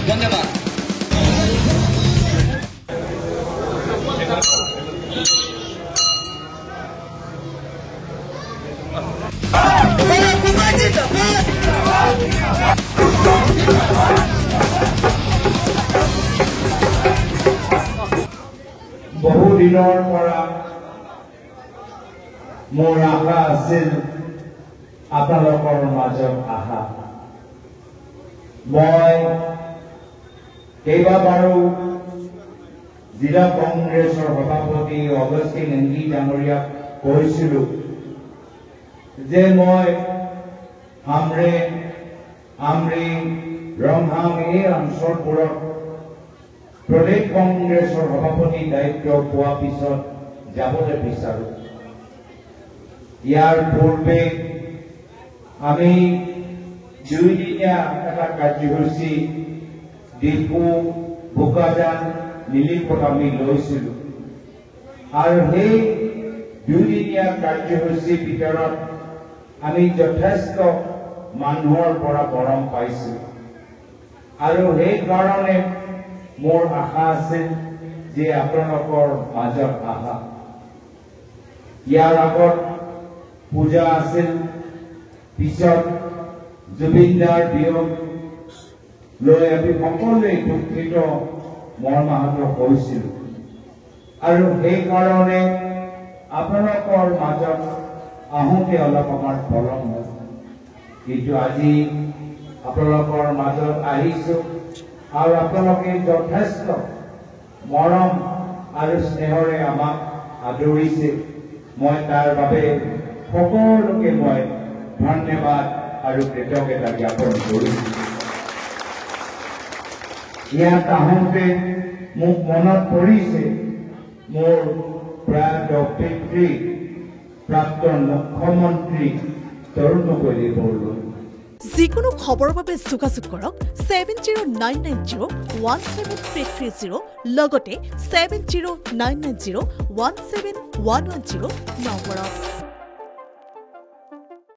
ধন্যবাদ। বহু দিনৰ পৰা মোৰ আশা আছিল আপোনালোকৰ মাজত আহা। মই কেইবাবাৰো জিলা কংগ্ৰেছৰ সভাপতি অগষ্টিন এংগি ডাঙৰীয়াক কৈছিলো যে মই আমৰি ৰংহাং এই অঞ্চলবোৰত প্ৰদেশ কংগ্ৰেছৰ সভাপতি দায়িত্ব পোৱাৰ পিছত যাবলৈ বিচাৰো। ইয়াৰ পূৰ্বে আমি দুইদিনীয়া এটা কাৰ্যসূচী ডিপু বোকাজান নিলিপত আমি লৈছিলো আৰু সেই দুইদিনীয়া কাৰ্যসূচীৰ ভিতৰত আমি যথেষ্ট মানুহৰ পৰা মৰম পাইছিলো আৰু সেইকাৰণে মোৰ আশা আছিল যে আপোনালোকৰ মাজত আহা। ইয়াৰ আগত পূজা আছিল, পিছত জুবিনদাৰ বিয়োগ লৈ আমি সকলোৱে দুখিত মৰ্মাহত হৈছিলো আৰু সেইকাৰণে আপোনালোকৰ মাজত আহোঁতে অলপ আমাৰ পলম হ'ল, কিন্তু আজি আপোনালোকৰ মাজত আহিছো আৰু আপোনালোকে যথেষ্ট মৰম আৰু স্নেহৰে আমাক আদৰিছে। মই তাৰ বাবে সকলোকে মই ধন্যবাদ আৰু কৃতজ্ঞতা জ্ঞাপন কৰিছো। ইয়াত আহোঁতে মোক মনত পৰিছে মোৰ প্ৰয়াত পিতৃ প্ৰাক্তন মুখ্যমন্ত্ৰী তৰুণ গগৈ বৰদলৈ। যিকোনো খবৰৰ বাবে যোগাযোগ কৰক 7099017330 লগতে 7099017110 নম্বৰত।